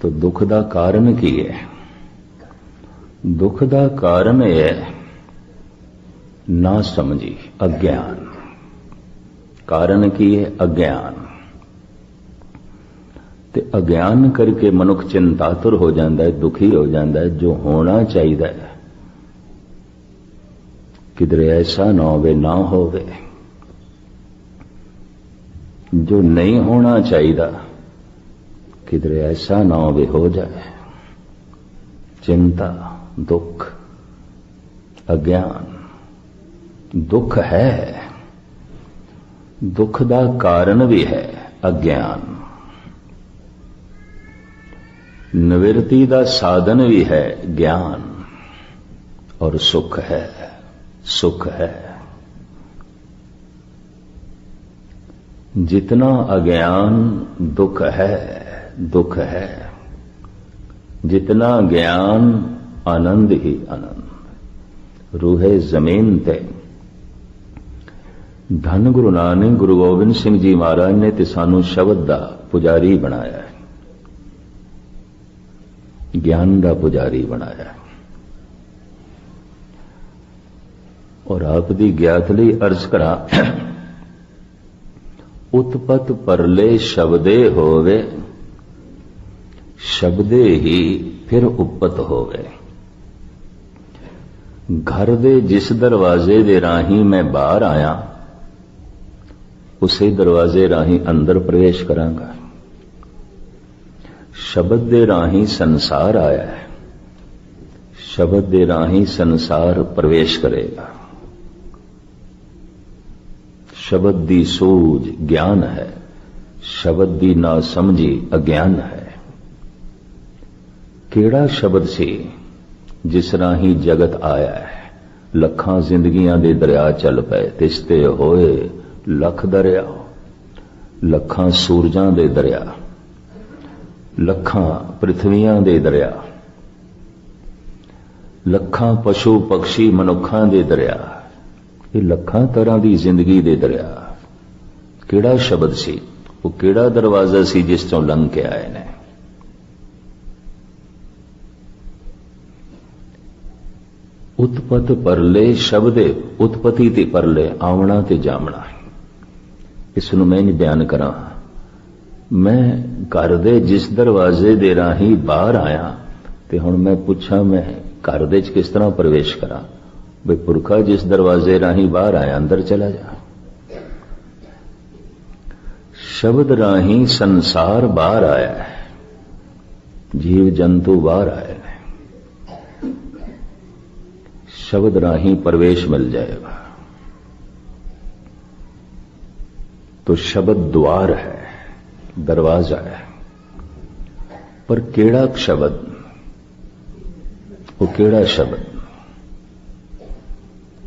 तो दुख दा कारण की है? दुख दा कारण है ना समझी, अज्ञान। कारण की है? अज्ञान। ते अज्ञान करके मनुख चिंतातुर हो जाता है, दुखी हो जाता है। जो होना चाहिए किधरे ऐसा ना होवे, ना होवे। जो नहीं होना चाहिए किधरे ऐसा ना होवे, हो जाए। चिंता, दुख, अज्ञान। दुख है, दुख दा कारण भी है अज्ञान। निवृत्ति दा साधन भी है ज्ञान। और सुख है, सुख है। जितना अज्ञान दुख है, दुख है। जितना ज्ञान आनंद ही आनंद। रूहे जमीन ते धन गुरु नानक गुरु गोबिंद सिंह जी महाराज ने ते सानू शब्द दा पुजारी बनाया है, ज्ञान दा पुजारी बनाया है। और आप दी ज्ञात लई अर्ज करा, उत्पत परले शब्दे होवे, शब्दे ही फिर उपत होवे। घर दे जिस दरवाजे दे राही मैं बाहर आया, उसे दरवाजे राही अंदर प्रवेश करांगा। शब्द दे राही संसार आया है, शब्द दे राही संसार प्रवेश करेगा। शब्द दी सूझ ज्ञान है, शब्द दी ना समझी अज्ञान है। केड़ा शब्द सी जिस राही जगत आया है। लखां जिंदगियां दे दरिया चल पे, तिसते होए लख दरिया। लखां सूरजां दे दरिया, लखां पृथ्वियां दे दरिया, लखां पशु पक्षी मनुखां दे दरिया। ये लखां तरह की जिंदगी दे दरिया। केड़ा शब्द सी, वो केड़ा दरवाजा सी जिस चों लंघ के आए ने। उत्पत परले शब्दे, उत्पत्ति ते परले, आवना ते जामना। इसनूं मैं नहीं बयान करा। मैं घर दे जिस दरवाजे दे राही बाहर आया ते हुण मैं पुछां मैं घर दे किस तरह प्रवेश करा? भाई पुरखा जिस दरवाजे राही बाहर आया अंदर चला जा। शब्द राही संसार बाहर आया है, जीव जंतु बाहर आए हैं। शब्द राही प्रवेश मिल जाएगा। तो शब्द द्वार है, दरवाजा है। पर केड़ा शब्द? वो केड़ा शब्द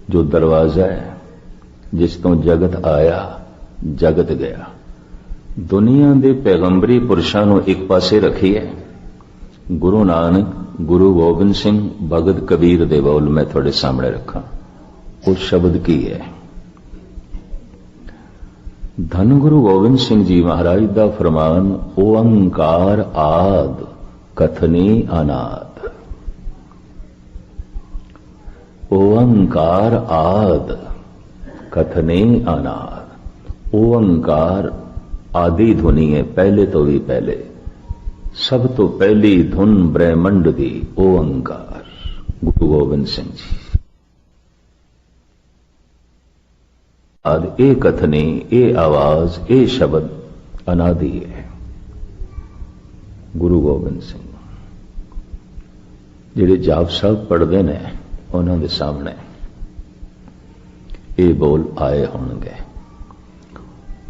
जो दरवाजा है, जिस तो जगत आया जगत गया। दुनिया दे पैगंबरी पुरुषां नूं एक पासे रखिए। गुरु नानक, गुरु गोबिंद सिंह, भगत कबीर दे बोल मैं थोड़े सामने रखा। उस शब्द की है। धन गुरु गोबिंद सिंह जी महाराज दा फरमान, ओंकार आद कथनी अनाद। ओंकार आद कथने अनाद। ओंकार आदि धुनी है, पहले तो भी पहले। सब तो पहली धुन ब्रह्मंड दी ओंकार, गुरु गोबिंद सिंह जी। आद ए कथने, ए आवाज, ए शब्द अनादि है। गुरु गोबिंद सिंह जिहड़े जाप साहब पढ़ते ने उन्हों के सामने ये बोल आए होंगे।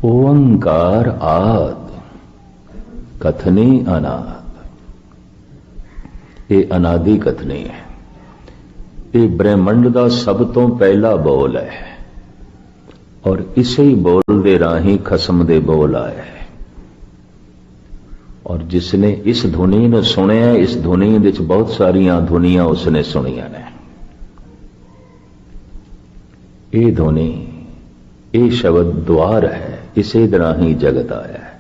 ओंकार आद कथनी अनाद। ये अनादि कथनी है। ये ब्रह्मंड का सब तो पहला बोल है। और इसे ही बोल दे राही खसम दे बोल आए है। और जिसने इस धुनी ने सुनिया, इस धुनी विच बहुत सारिया धुनियां उसने सुनिया ने। ये धुनी, ये शब्द द्वार है, इसे राही जगत आया है।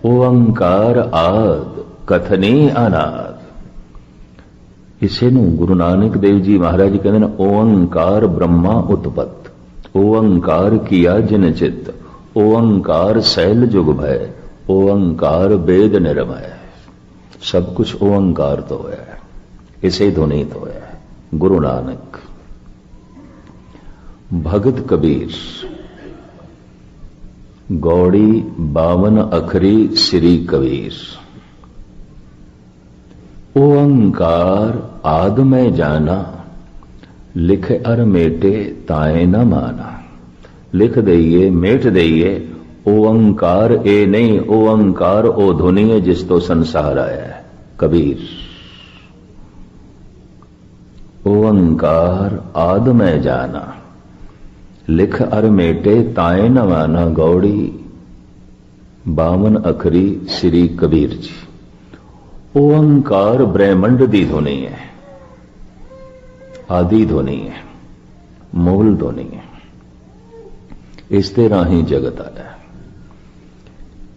ओंकार आद कथनी अनाद। इसे नूं गुरु नानक देव जी महाराज कहते हैं ओंकार ब्रह्मा उत्पत्त, ओंकार किया जिन चित, ओंकार सैल जुग भय, ओंकार वेद निर्मय। सब कुछ ओंकार तो है, इसे ध्वनि तो है। गुरु नानक भगत कबीर गौड़ी 52 अखरी श्री कबीर। ओंकार आद में जाना, लिख अर मेटे ताए न माना। लिख दईए मेट दईए, ओंकार ए नहीं, ओंकार ओ धुनी है जिस तो संसार आया है। कबीर ओंकार आद में जाना, लिख अर मेटे ताए न माना। गौड़ी 52 अखरी श्री कबीर जी। ओंकार ब्रह्मंड दी ध्वनि है, आदि ध्वनि है, मूल ध्वनि है। इस दे राही जगत आया,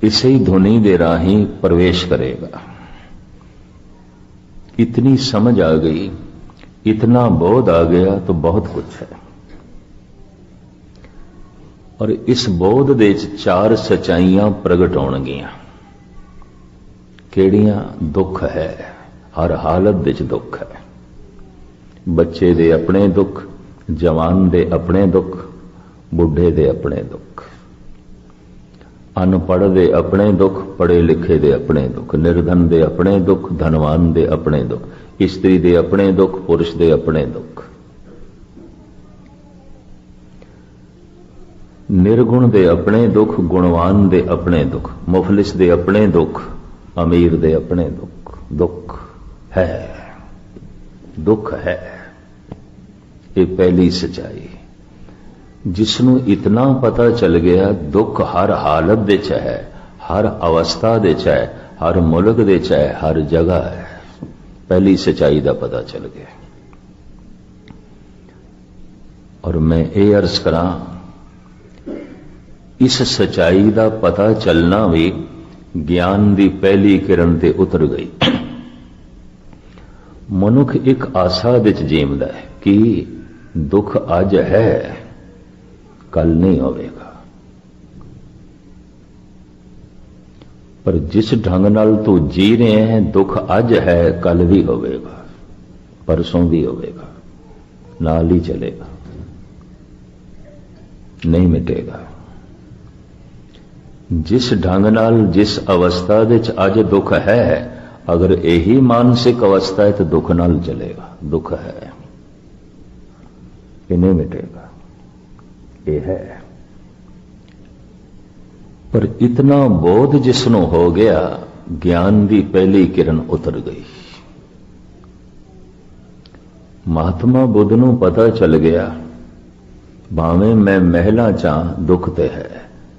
इसे ही ध्वनि दे राही प्रवेश करेगा। इतनी समझ आ गई, इतना बोध आ गया तो बहुत कुछ है। और इस बोध दे 4 सच्चाइयां प्रगट होणगियां। केड़ियां? दुख है, हर हालत विच दुख है। बच्चे दे अपने दुख, जवान दे अपने दुख, बुढ़े दे अपने दुख, अनपढ़ दे अपने दुख, पढ़े लिखे दे अपने दुख, निर्धन दे अपने दुख, धनवान दे अपने दुख, स्त्री दे अपने दुख, पुरुष दे अपने दुख, निर्गुण दे अपने दुख, गुणवान दे अपने दुख, मुफलिस दे अपने दुख, अमीर दे अपने दुख। दुख है, दुख है। ये पहली सच्चाई। जिसनों इतना पता चल गया दुख हर हालत दे च है, हर अवस्था दे च है, हर मुल्क दे च है, हर जगह है। पहली सच्चाई का पता चल गया। और मैं ये अर्ज करा, इस सच्चाई का पता चलना भी ज्ञान की पहली किरण ते उतर गई। मनुख एक आशा विच जीवदा है कि दुख अज है, कल नहीं होवेगा। पर जिस ढंग नाल तू जी रहे हैं, दुख अज है, कल भी होवेगा, परसों भी होवेगा, नाल ही चलेगा, नहीं मिटेगा। जिस ढंग नाल जिस अवस्था विच अज दुख है, अगर यही मानसिक अवस्था है तो दुख नाल चलेगा। दुख है, ये नहीं मिटेगा, ये है। पर इतना बोध जिसनों हो गया, ज्ञान की पहली किरण उतर गई। महात्मा बुद्ध नूं पता चल गया, भावें मैं महला चा दुख ते है,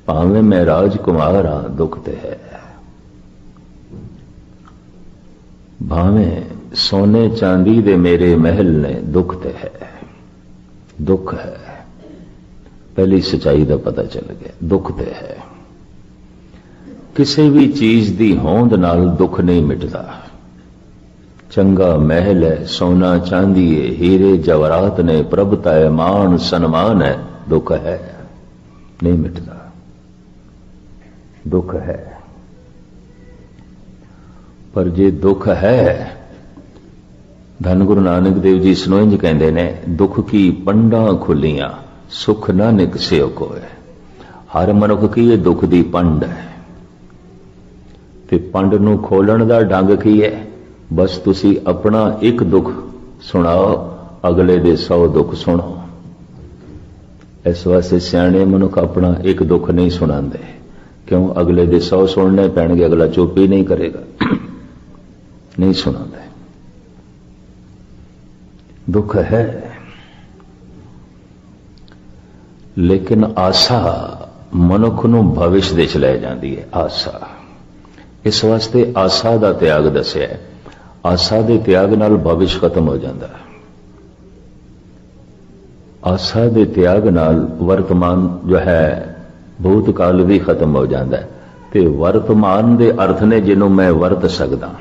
भावें मैं राजकुमार हाँ दुख ते है, भावें सोने चांदी दे मेरे महल ने दुख ते है। दुख है, पहली सच्चाई का पता चल गया, दुख ते है। किसी भी चीज दी होंद नाल दुख नहीं मिटदा। चंगा महल है, सोना चांदी है, हीरे जवाहरात ने, प्रभुता है, मान सन्मान है, दुख है, नहीं मिटदा, दुख है। पर जे दुख है, धन गुरु नानक देव जी सनोइंज कहते ने, दुख की पंडा खुलियां सुख ना निकसियो कोय। हर मनुख की ये दुख दी पंड है, ते पंड नूं खोलण दा ढंग की है? बस तुसी अपना एक दुख सुनाओ, अगले दे 100 दुख सुनो। इस वास्ते सियाणे मनुख अपना एक दुख नहीं सुनाते। क्यों? अगले दे 100 सुनने पैणगे, अगला चुप ही नहीं करेगा, नहीं सुनाते। दुख है, लेकिन आशा मनुख नूं भविष्य दे च लै जांदी है। आशा, इस वास्ते आशा दा त्याग दस्या है। आशा दे त्याग नाल भविष्य खत्म हो जाता है। आशा दे त्याग नाल वर्तमान जो है भूतकाल भी खत्म हो जाता है। ते वर्तमान दे अर्थ ने जिन्हों मैं वरत सकदा,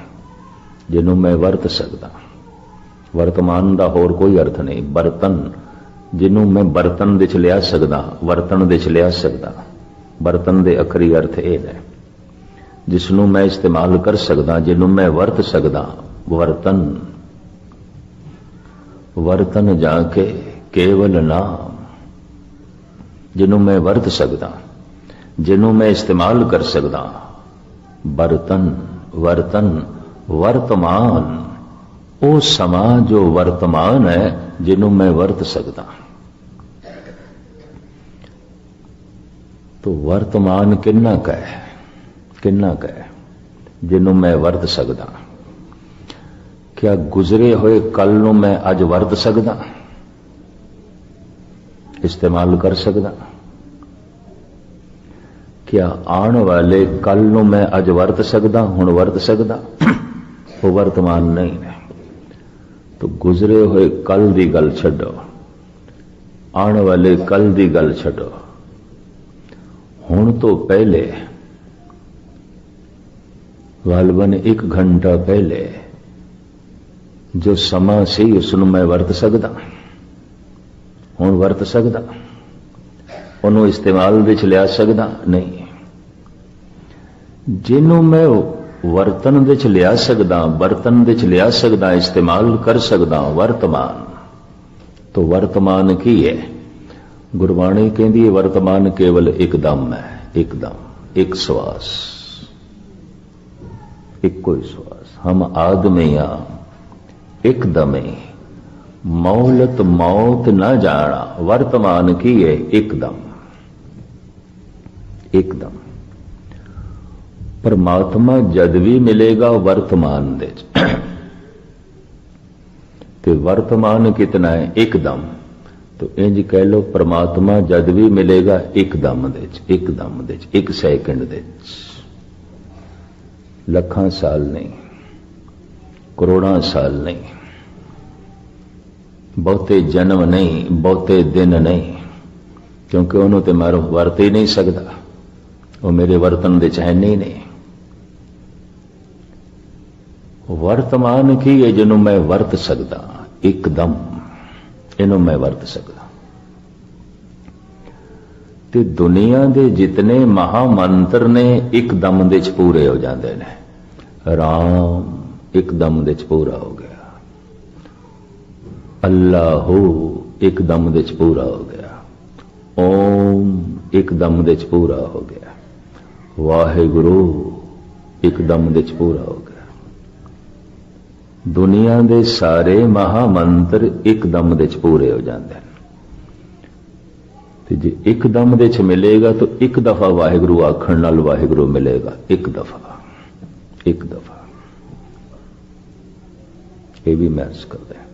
जिन्हों मैं वरत सकदा। वर्तमान का होर कोई अर्थ नहीं। बर्तन जिन्हों मैं बर्तन दे च लिया सकदा, वर्तन दे च लिया सकदा। बर्तन दे अखरी अर्थ ये है जिसनों मैं इस्तेमाल कर सकदा, जिन्हों मैं वरत सकदा। वर्तन वर्तन जाके केवल नाम, जिन्हों मैं वरत सकदा, जिन्हों मैं इस्तेमाल कर सकदा। बर्तन वर्तन वर्तमान, वो समा जो वर्तमान है जिन्हों मैं वरत सकदा। तो वर्तमान किन्ना का है, किन्ना का है जिन्हों मैं वरत सकदा। क्या गुजरे हुए कल नूं मैं अज वरत सकदा, इस्तेमाल कर सकदा। क्या आने वाले कल नूं मैं अज वरत सकदा, हुण वरत सकदा। वो वर्तमान नहीं है। तो गुजरे हुए कल की गल छड्डो, आने वाले कल की गल छड्डो। हुण तो पहले गालबन 1 घंटा पहले जो समा सी उसनूं मैं वरत सकदा, हुण वरत सकदा। उन्होंने इस्तेमाल विच लिया सकदा नहीं। जिन्हों मैं वर्तन विच लिया सकदा, बर्तन विच लिया सकदा, इस्तेमाल कर सकदा। वर्तमान तो वर्तमान की है। गुरबाणी कहती है वर्तमान केवल एकदम है। एकदम एक श्वास, एक कोई श्वास। हम आदमिया एकदमे मौलत मौत न जाना। वर्तमान की है एकदम, एकदम। परमात्मा जद भी मिलेगा वर्तमान दे ते वर्तमान कितना है, एकदम। तो इंज कह लो परमात्मा जद भी मिलेगा एकदम दे, एकदम दे, 1 सेकंड दे। लखां साल नहीं, करोड़ां साल नहीं, बहुते जन्म नहीं, बहुते दिन नहीं, क्योंकि उन्होंने तो मैं वरत ही नहीं सकता। वो मेरे वर्तन दे चैन ही नहीं। वर्तमान की है जिन्हों मैं वरत सकदा, एकदम इन्हों मैं वरत सकदा। ते दुनिया दे जितने महामंत्र ने एकदम दे च पूरे हो जाते हैं। राम एकदम दे च पूरा हो गया, अल्लाह एकदम दे च पूरा हो गया, ओम एकदम दे च पूरा हो गया, वाहिगुरु एकदम दे च पूरा हो गया। दुनिया दे सारे महामंत्र एकदम दे च पूरे हो जाते हैं। जे एकदम दे च मिलेगा तो 1 दफा वाहिगुरु आखण नाल वाहिगुरु मिलेगा। 1 दफा, 1 दफा। ये भी मैच करते हैं।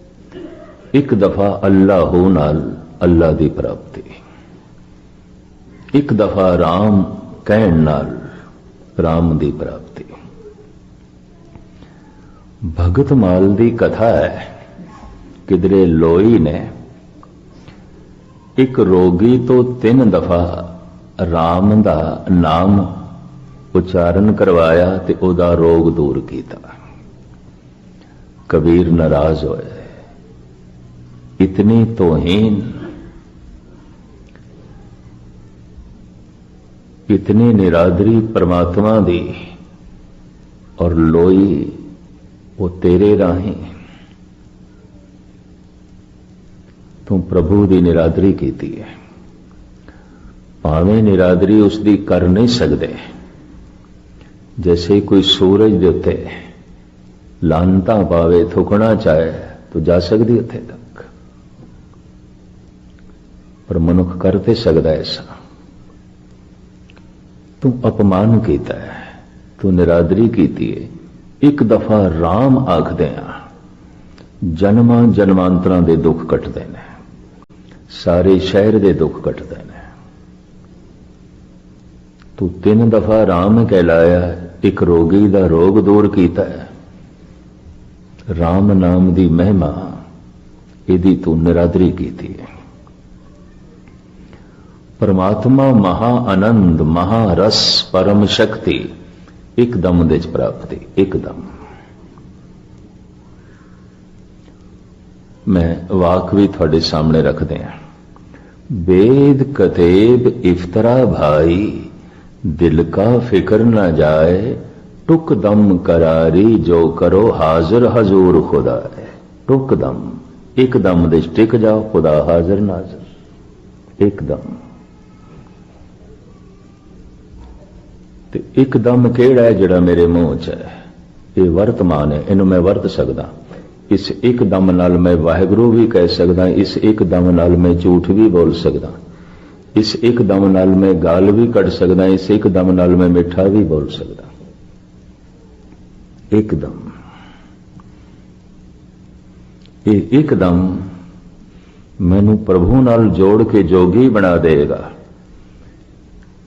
1 दफा अल्लाह नाल अल्लाह की प्राप्ति, 1 दफा राम कहण नाल राम की प्राप्ति। भगत माल की कथा है। किधरे लोई ने एक रोगी तो 3 दफा राम का नाम उच्चारण करवाया ते ओदा रोग दूर किया। कबीर नाराज होए। इतनी तोहीन, इतनी निरादरी परमात्मा दी, और लोई वो तेरे राही तू प्रभु की निरादरी की है। भावें निरादरी उसकी कर नहीं सकते। जैसे कोई सूरज के उत्ते लानता पावे, थुकना चाहे तो जा सकती उत्थे तक, पर मनुख कर ते सकदा ऐसा। तू अपमान किया है, तू निरादरी की है। 1 दफा राम आखदे जन्मां जन्मांतरां दे दुख कटदे ने, सारे शहर दे दुख कटदे ने। तू 3 दफा राम कहलाया, एक रोगी दा रोग दूर कीता है। राम नाम दी महिमा इहदी तू निरादरी कीती है। परमात्मा महा आनंद, महारस, परम शक्ति एकदम दे प्राप्ति, एकदम। मैं वाक भी थोड़े सामने रख दिया। वेद कतेब इफ्तरा भाई, दिल का फिक्र न जाए, टुक दम करारी जो करो हाजिर हजूर खुदा है। टुक दम, एकदम दे टिक जाओ, खुदा हाजिर नाजिर एकदम। ते एकदम केड़ा है जिहड़ा मेरे मुंह च है, ये वर्तमान है, इनू मैं वरत सकदा। इस एकदम नाल मैं वाहिगुरू भी कह सकदा, इस एकदम नाल मैं झूठ भी बोल सकदा, इस एकदम नाल मैं गाल भी कढ़ सकदा, इस एकदम नाल मैं मिठा भी बोल सकदा। एकदम, ये एकदम मैनू प्रभु नाल जोड़ के जोगी बना देगा।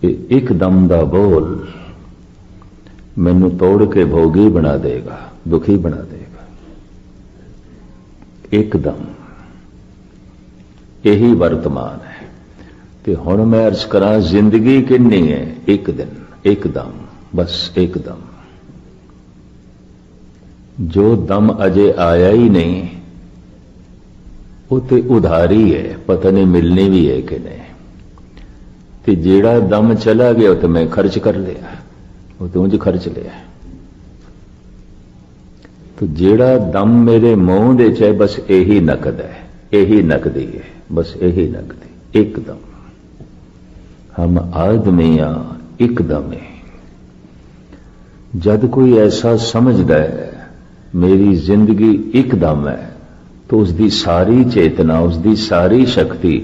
ये एकदम दा बोल मैनू तोड़ के भोगी बना देगा, दुखी बना देगा। एकदम यही वर्तमान है। ते हुण मैं अर्ज करा, जिंदगी किन्नी है? एक दिन, एकदम, बस एकदम। जो दम अजे आया ही नहीं, वो तो उधारी है, पता नहीं मिलनी भी है कि नहीं। ते जेड़ा दम चला गया तो मैं खर्च कर लिया, वो तो मुझे खर्च लिया। तो जेड़ा दम मेरे मुंह दे चाहे बस यही नकद है, यही नकदी है, बस यही नकदी। एकदम हम आदमियां एकदम है। जद कोई ऐसा समझदा है मेरी जिंदगी एकदम है, तो उसकी सारी चेतना, उसकी सारी शक्ति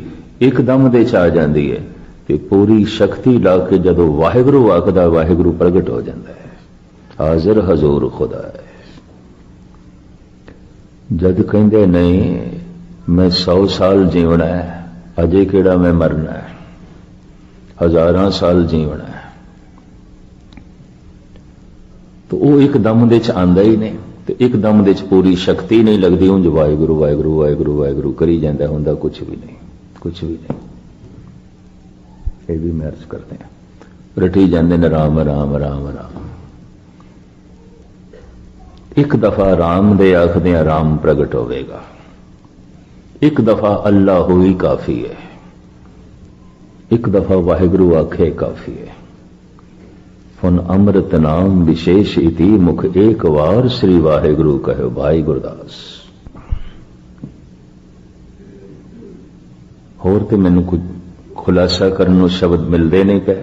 एकदम दे आ जाती है। ते पूरी शक्ति ला के जदों वाहिगुरू आखदा, वाहिगुरू प्रगट हो जाता है, हाजिर हजूर खुदा है। जद कहंदे नहीं मैं 100 साल जीवना है, अजे केड़ा मैं मरना है, 1000 साल जीवना है, तो वो एकदम दे आंदा ही नहीं। तो एकदम दे पूरी शक्ति नहीं लगती, उंज वाहिगुरू वाहिगुरू वाहिगुरू वाहिगुरू करी जाता, हुंदा कुछ भी नहीं, कुछ भी नहीं। ये भी मैं अर्ज करते हैं, रटी जाते ने राम राम राम राम। एक दफा राम दे आखदे राम प्रगट होवेगा, एक दफा अल्लाह होई काफी है, एक दफा वाहिगुरू आखे काफी है। फुन अमृत नाम विशेष इति, मुख एक वार श्री वाहिगुरू कहो भाई गुरदास। होर ते मैनू कुछ खुलासा करने शब्द मिलते नहीं पे।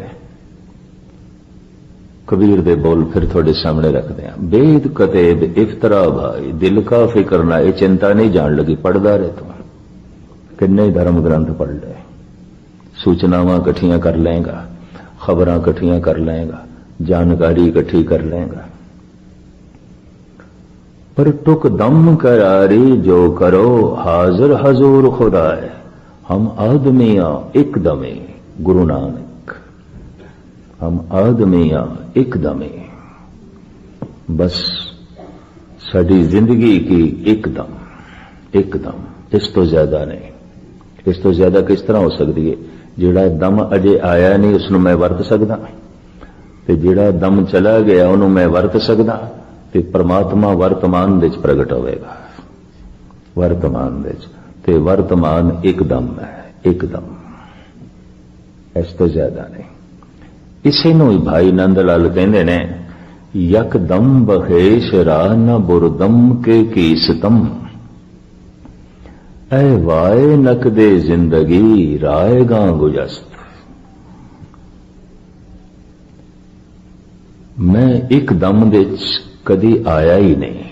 कबीर दे बोल फिर थोड़े सामने रखते हैं। वेद कतेब इफ्तरा भाई, दिल का फिक्र ना, ये चिंता नहीं जान लगी, पढ़दा रहे तू, किन्ने धर्म ग्रंथ पढ़ ले, सूचनावां इकट्ठियां कर लेगा, खबरां इकट्ठियां कर लेगा, जानकारी इकट्ठी कर लेगा, पर टुक दम करारी जो करो हाजिर हजूर खुदा है। हम आदमियां एकदमे, गुरु नानक, हम आदमियां एकदमे, बस साडी जिंदगी की एकदम, एकदम, इस तो ज्यादा नहीं। इस तो ज्यादा किस तरह हो सकती है? जिहड़ा दम अजे आया नहीं उसनूं मैं वरत सकदा, ते जिहड़ा दम चला गया उन्होंने मैं वरत सकदा, ते परमात्मा वर्तमान विच प्रगट होवेगा, वर्तमान विच। ते वर्तमान एकदम है, एकदम, इस तो ज्यादा नहीं। इसे नूं ही भाई नंद लाल कहंदे ने, यकदम बखेश राह न बुरदम के कीसतम, ऐ वाए नकदे जिंदगी रायगा गुजस्त। मैं एकदम दे कदी आया ही नहीं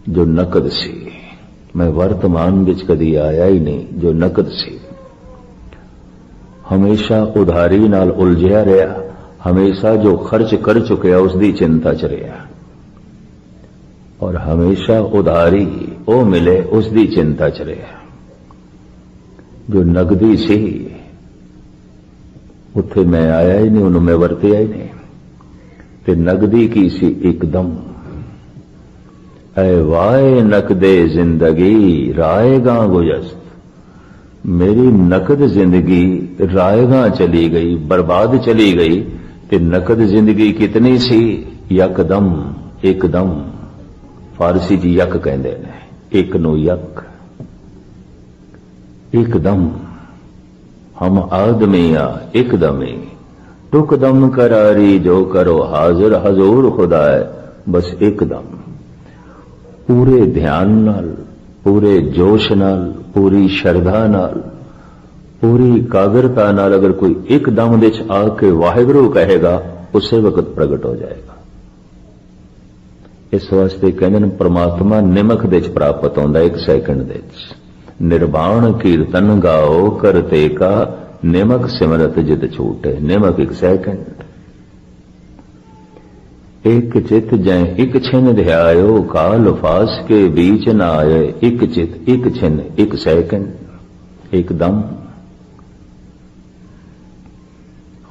जो नकद सी, मैं वर्तमान विच कदी आया ही नहीं जो नकद सी। हमेशा उधारी नाल उलझिया रहा, हमेशा जो खर्च कर चुकिया उसकी चिंता च रहा, और हमेशा उधारी वो मिले उसकी चिंता च रहा। जो नकदी सी उत्थे मैं आया ही नहीं, उन्होंने मैं वरतिया ही नहीं। ते नकदी की सी एकदम, ऐ वाए नकदे जिंदगी रायगा गुजस्त। मेरी नकद जिंदगी रायगा चली गई, बर्बाद चली गई। ते नकद जिंदगी कितनी सी? यकदम, एकदम। फारसी जी यक कहते हैं, एक नो यक, एकदम हम आदमिया एकदमी टुकदम करारी जो करो हाजिर हजूर खुदाए बस एकदम पूरे ध्यान नाल पूरे जोश नाल पूरी शरधा नाल पूरी कागरता नाल अगर कोई एकदम दे च आके वाहिगुरू कहेगा उसे वक्त प्रगट हो जाएगा। इस वास्ते कहते परमात्मा निमक दे च प्राप्त होंदा एक सैकंड दे च। निर्वाण कीर्तन गाओ करते का निमक सिमरत जित छूटे। निमक एक सैकंड एक चित जय एक छिन ध्यायो काल फास के बीच न आए। एक चित एक छिन एक सैकंड एकदम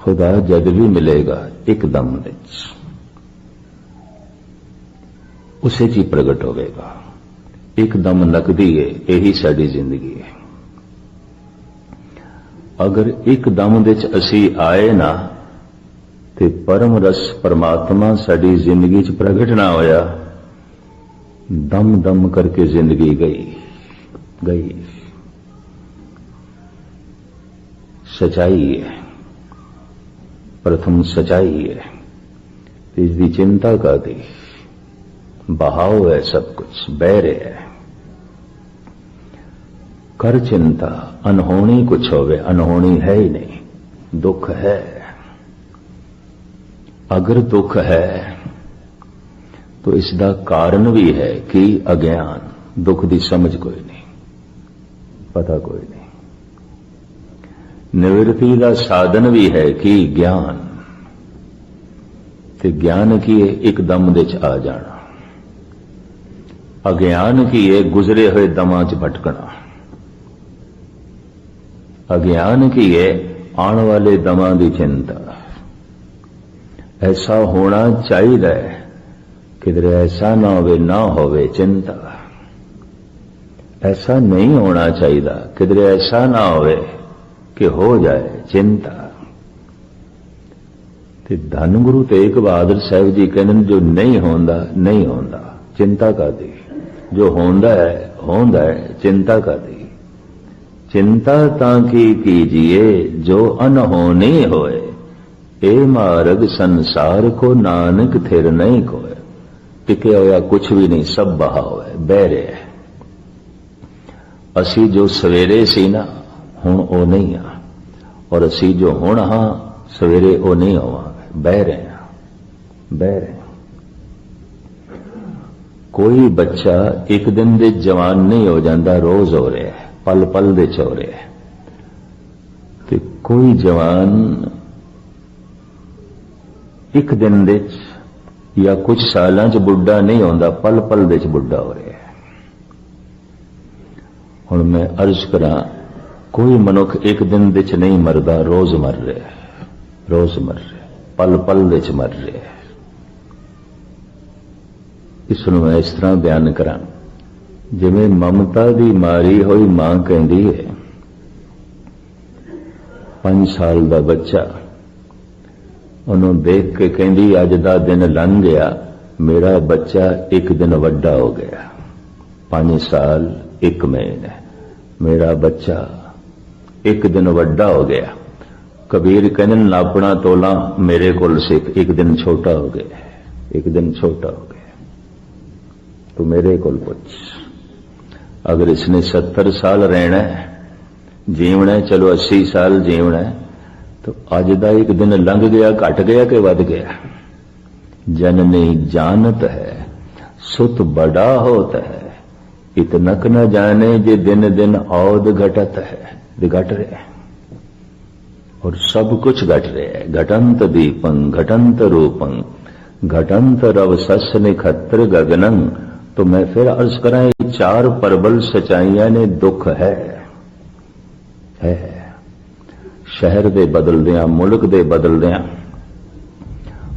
खुदा जद भी मिलेगा एकदम विच उसे जी प्रगट होगा। एकदम नकदी है यही साडी जिंदगी है। अगर एकदम दे च असी आए ना ते परम रस परमात्मा साडी जिंदगी च प्रगट ना होया दम दम करके जिंदगी गई गई। सच्चाई है प्रथम सच्चाई है इसकी चिंता का दी बहाव है सब कुछ बह रहा है। कर चिंता अनहोनी कुछ होवे अनहोनी है ही नहीं। दुख है अगर दुख है तो इसका कारण भी है कि अज्ञान दुख की समझ कोई नहीं पता कोई नहीं। निवृत्ति का साधन भी है कि ज्ञान ते ज्ञान की है एकदम दे च आ जाना। अज्ञान की है गुजरे हुए दमां च भटकना। अज्ञान की है आने वाले दमां की चिंता। ऐसा होना चाहिए किधरे ऐसा ना होवे चिंता। ऐसा नहीं होना चाहिए किधरे ऐसा ना होवे कि हो जाए चिंता। ते धन गुरु तेग बहादुर साहब जी कहने जो नहीं होंदा चिंता का दी। जो होंदा है चिंता का दी। चिंता ताकि कीजिए जो अनहोनी होए। ए मार्ग संसार को नानक थिर नहीं कोय। टिके होया कुछ भी नहीं सब बहाव है बह रहे है। असी जो सवेरे सी ना हुण ओ नहीं आ और असी जो हुण हां सवेरे ओ नहीं होवांगे बह रहे हैं। कोई बच्चा एक दिन दे जवान नहीं हो जाता रोज हो रहा है पल पल दे च हो रहा है। ते कोई जवान एक दिन दे या कुछ सालां च बुढ़ा नहीं होंदा पल पल दे च बुढ़ा हो रहा है। हुण मैं अर्ज करा कोई मनुख एक दिन दे च नहीं मरदा रोज मर रहा पल पल दे च मर रहा है। इसनूं मैं इस तरह बयान करा जिवें ममता दी मारी हुई मां कहती है 5 साल का बच्चा उन्होंने देख के कहती अज दा दिन लंघ गया मेरा बच्चा एक दिन वड्डा हो गया। 5 साल 1 महीने मेरा बच्चा एक दिन वड्डा हो गया। कबीर कहने नापना तोला मेरे कोल सिख एक दिन छोटा हो गया। एक दिन छोटा हो गया तो मेरे कोल पूछ। अगर इसने 70 साल रहना है जीवना है चलो 80 साल जीवना है तो अज दा एक दिन लंघ गया घट गया कि वध गया। जननी जानत है सुत बड़ा होता है इतनक न जाने जे दिन दिन औद घटत है। घट रहे और सब कुछ घट रहे है। घटंत दीपं घटंत रूपं घटंत रव सस निखत्र गगनं। तो मैं फिर अर्ज करा 4 प्रबल सच्चाइयां ने दुख है। शहर दे बदलदियां मुल्क दे बदलदियां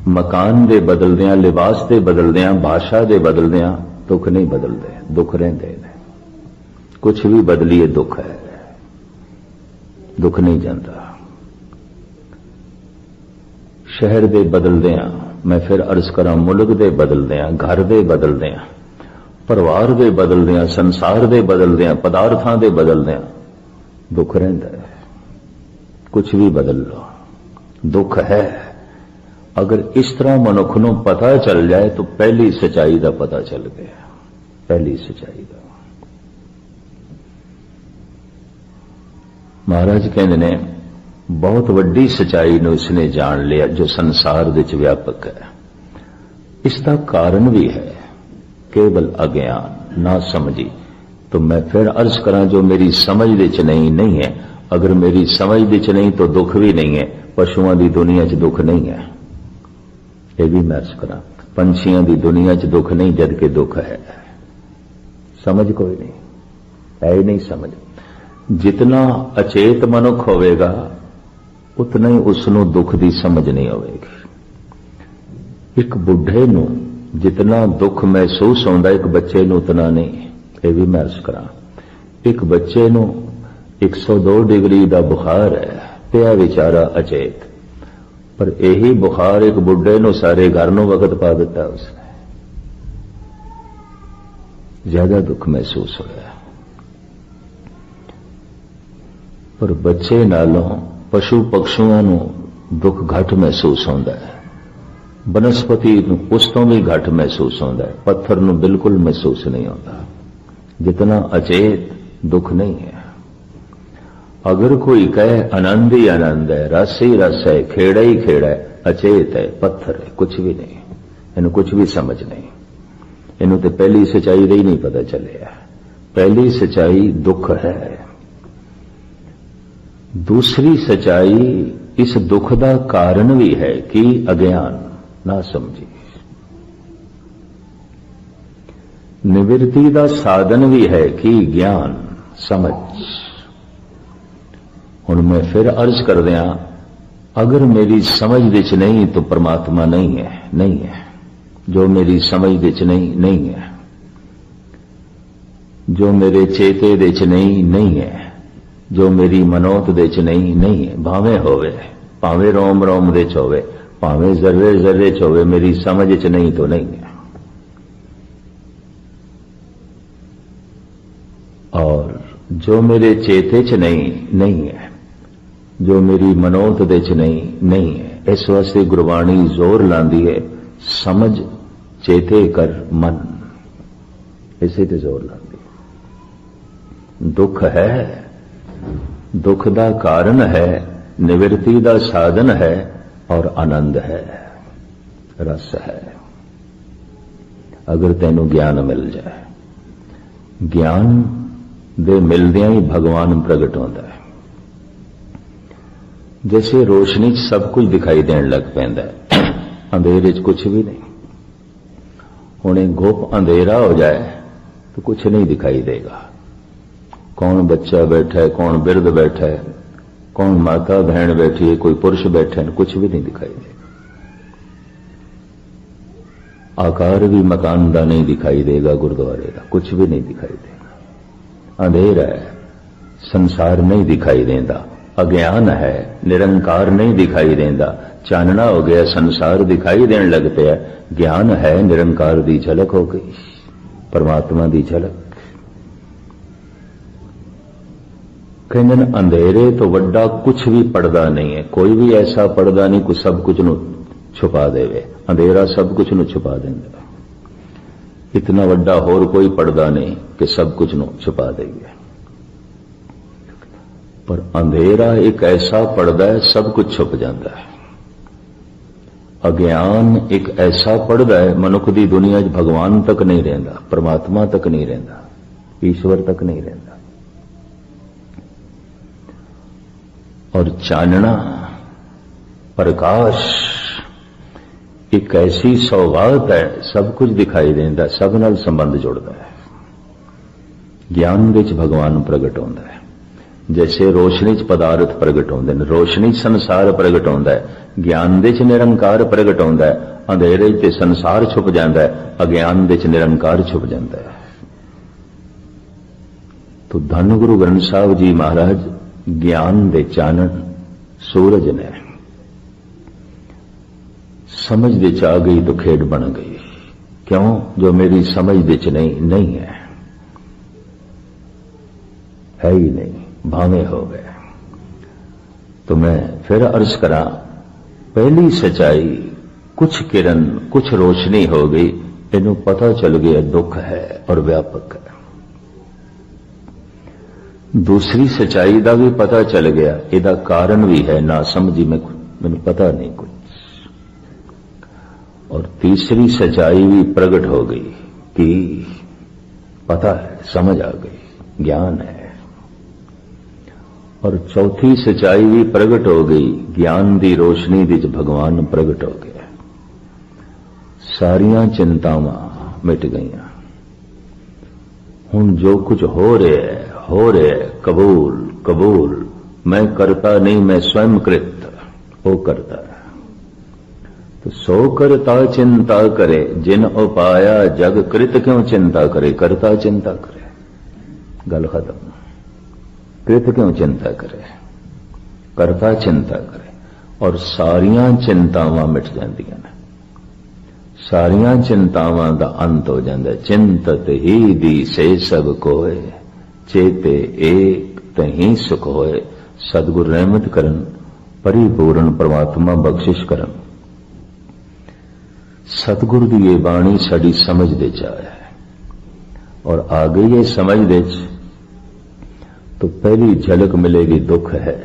मकान दे बदलदियां लिबास दे बदलदियां भाषा दे बदलदियां दुख नहीं बदलते दुख रहते हैं। कुछ भी बदलिए दुख है दुख नहीं जाता। शहर दे बदलदियां मैं फिर अर्ज करा मुल्क दे बदलदियां घर दे बदलदियां परिवार दे बदलदियां संसार दे बदलदियां पदार्थां दे बदलदियां दुख रहिंदा है। कुछ भी बदल लो, दुख है। अगर इस तरह मनुख नूं पता चल जाए तो पहली सच्चाई का पता चल गया, पहली सच्चाई का। महाराज कहते ने बहुत वड्डी सच्चाई नूं इसने जान लिया जो संसार विच व्यापक है। इसका कारण भी है केवल अज्ञान, ना समझी। तो मैं फिर अर्ज करा, जो मेरी समझ विच नहीं है। अगर मेरी समझ विच नहीं तो दुख भी नहीं है। पशुओं की दुनिया च दुख नहीं है, यह भी मैं अर्ज करा। पंछियों की दुनिया च दुख नहीं, जबकि दुख है। समझ कोई नहीं है, ही नहीं समझ। जितना अचेत मनुख होवेगा उतना ही उसनों दुख की समझ नहीं होवेगी। एक बुढ़े नूं जितना दुख महसूस होंदा, एक बच्चे नूं उतना नहीं। यह भी मैं अर्ज करा। एक बच्चे नूं 102 डिग्री का बुखार है, पिया बेचारा अचेत, पर यही बुखार एक बुढ़े नूं सारे घर नूं वक्त पा दिता उसने, ज्यादा दुख महसूस होया। पर बच्चे नालों पशु पक्षियों नूं दुख घट महसूस होंदा है, बनस्पति नूं उस तो भी घट महसूस होंदा है, पत्थर नूं बिल्कुल महसूस नहीं होता। जितना अचेत दुख नहीं है। अगर कोई कहे आनंद ही आनंद है, रस ही रस है, खेड़ा ही खेड़ा है, अचेत है, पत्थर है, कुछ भी नहीं, इन्हें कुछ भी समझ नहीं। इन्हें तो पहली सच्चाई ही नहीं पता चले। पहली सच्चाई दुख है। दूसरी सच्चाई इस दुख का कारण भी है कि अज्ञान, ना समझी। निवृत्ति का साधन भी है कि ज्ञान, समझ। हुण मैं फिर अर्ज कर दिया, अगर मेरी समझ विच नहीं तो परमात्मा नहीं है, नहीं है। जो मेरी समझ विच नहीं है, जो मेरे चेते विच नहीं है, जो मेरी मनोत विच नहीं है। भावें होवे, भावें रोम रोम विच होवे, भावें जर्रे जर्रे च होवे, मेरी समझ विच नहीं तो नहीं है। और जो मेरे चेते च नहीं है, जो मेरी मनोत विच नहीं है। इस वास्ते गुरबाणी जोर लांदी है, समझ चेते कर मन, इसे ते जोर लांदी है। दुख है, दुख का कारण है, निवृत्ति का साधन है और आनंद है, रस है। अगर तेनों ज्ञान मिल जाए, ज्ञान दे मिलदियां ही भगवान प्रगट होता है। जैसे रोशनी च सब कुछ दिखाई देने लग पैंदा है, अंधेरे च कुछ भी नहीं। हुणे गुप अंधेरा हो जाए तो कुछ नहीं दिखाई देगा। कौन बच्चा बैठा है, कौन बिरध बैठा है, कौन माता बहन बैठी है, कोई पुरुष बैठा है, कुछ भी नहीं दिखाई देगा। आकार भी मकान का नहीं दिखाई देगा, गुरुद्वारे का कुछ भी नहीं दिखाई देगा। अंधेरा है, संसार नहीं दिखाई देता। अज्ञान है, निरंकार नहीं दिखाई देता। चानना हो गया, संसार दिखाई देने लग पिया। ज्ञान है, निरंकार की झलक हो गई, परमात्मा की झलक। कहते अंधेरे तो वड्डा कुछ भी पर्दा नहीं है। कोई भी ऐसा पर्दा नहीं कुछ सब कुछ नु छुपा देवे। अंधेरा सब कुछ नु छुपा देंगे। इतना वड्डा होर कोई पर्दा नहीं कि सब कुछ नु छुपा देंगे। पर अंधेरा एक ऐसा पर्दा है, सब कुछ छुप जाता है। अज्ञान एक ऐसा पर्दा है, मनुख की दुनिया च भगवान तक नहीं रहिंदा, परमात्मा तक नहीं रहिंदा, ईश्वर तक नहीं रहिंदा। और चानना, प्रकाश एक ऐसी सौगात है, सब कुछ दिखाई देता, सब नाल संबंध जुड़ता है। ज्ञान विच भगवान प्रगट होता है। जैसे रोशनी च पदार्थ प्रगट होंदे ने, रोशनी च संसार प्रगट होता है, ज्ञान दे च निरंकार प्रगट होता है। अंधेरे च संसार छुप जाता है, अज्ञान दे च निरंकार छुप जाता है। तो धन गुरु ग्रंथ साहब जी महाराज ज्ञान दे चानन सूरज ने, समझ विच आ गई तो खेड बन गई। क्यों? जो मेरी समझ विच नहीं है ही नहीं, भावे हो गए। तो मैं फिर अर्ज करा, पहली सच्चाई कुछ किरण कुछ रोशनी हो गई, इनू पता चल गया दुख है और व्यापक है। दूसरी सच्चाई का भी पता चल गया, इहदा कारण भी है, ना समझी मैनू पता नहीं कुछ। और तीसरी सच्चाई भी प्रकट हो गई कि पता है, समझ आ गई, ज्ञान है। और चौथी सच्चाई भी प्रकट हो गई, ज्ञान की रोशनी विच भगवान प्रकट हो गया। सारियां चिंतावां मिट गईयां। हुण जो कुछ हो रहा है कबूल कबूल। मैं करता नहीं, मैं स्वयं कृत, वो करता है। तो सो करता चिंता करे, जिन उपाया जग कृत क्यों चिंता करे। करता चिंता करे, गल खत्म। कृत क्यों चिंता करे, करता चिंता करे। और सारियां चिंतावां मिट जांदियां ने, सारियां चिंतावां दा अंत हो जाता है। चिंतत ही दी से सब कोय, चेते एक तही सुख होए। सतगुर रहमत करन, परिपूर्ण परमात्मा बख्शिश करन। सतगुर दी ये बाणी साडी समझ दे जाए और आ गई ये समझ दे तो पहली झलक मिलेगी दुख है।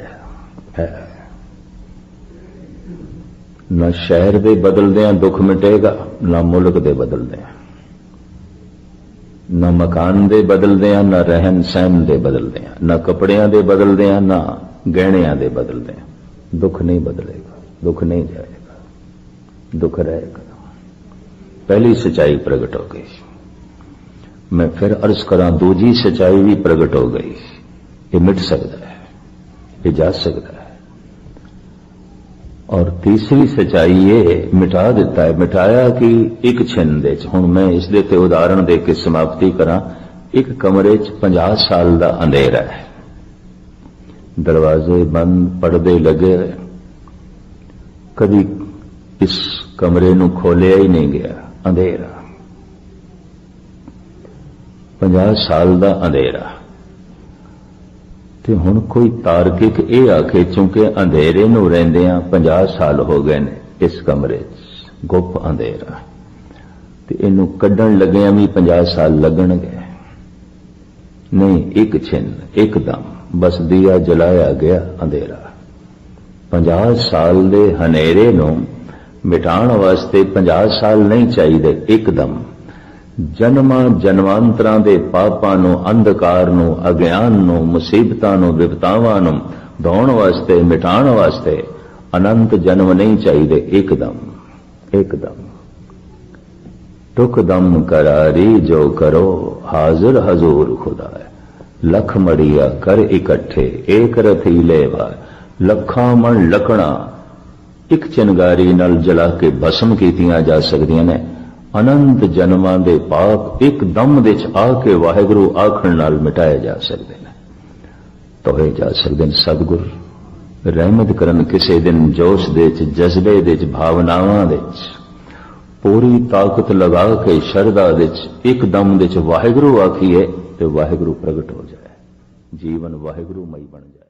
न शहर दे बदलदियां दुख मिटेगा, न मुल्क दे बदलदियां, न मकान दे बदलदियां, न रहन सहन दे बदलदियां, न कपड़ियां दे बदलदियां, न गहणियां दे बदलदियां। दुख नहीं बदलेगा, दुख नहीं जाएगा, दुख रहेगा। पहली सच्चाई प्रकट हो गई। मैं फिर अर्ज करा, दूजी सच्चाई भी प्रकट हो गई। ये मिट सकता है, ये जा सकता है। और तीसरी सच्चाई ये मिटा दिता है। मिटाया कि एक छिन दे हुण मैं इस दे ते उदाहरण दे के समाप्ति करा। एक कमरे च 50 साल का अंधेरा है, दरवाजे बंद, पर्दे लगे, कभी इस कमरे नूं खोलिया ही नहीं गया, अंधेरा। 50 साल का अंधेरा। ते हुण कोई तार्किक ये आखे चूंकि अंधेरे नूं रहिंदियां 50 साल हो गए ने इस कमरे च, गुप अंधेरा, ते इनू कड्ढण लगियां भी 50 साल लगणगे। नहीं, एक छिन, एकदम बस दिया जलाया गया, अंधेरा। 50 साल दे हनेरे नूं मिटाण वास्ते 50 साल नहीं चाहिए, एकदम जन्मां जन्मांतरां दे पापां नूं, अंधकार नूं, अज्ञान नूं, मुसीबतां नूं, विपतावां नूं धोण वास्ते, मिटाण वास्ते अनंत जन्म नहीं चाहिए, एकदम एकदम। टुक दम करारी जो करो, हाजिर हजूर खुदा है। लख मड़िया कर इकट्ठे, एक रथीले भार। लखां मन लकड़ा एक चिनगारी नाल जला के भस्म कीतियां जा सकदियां ने। अनंत जन्मां दे पाप एक दम दे च आके वाहिगुरू आखण नाल मिटाए जा सकदे ने, तोहे जा सकदे ने। सतगुर रहमत करन किसी दिन जोश दे च, जज्बे दे च, भावनावां दे च पूरी ताकत लगा के शरदा दे च एक दम दे च वाहिगुरू आखिए ते वाहिगुरू प्रगट हो जाए, जीवन वाहिगुरू मई बन जाए।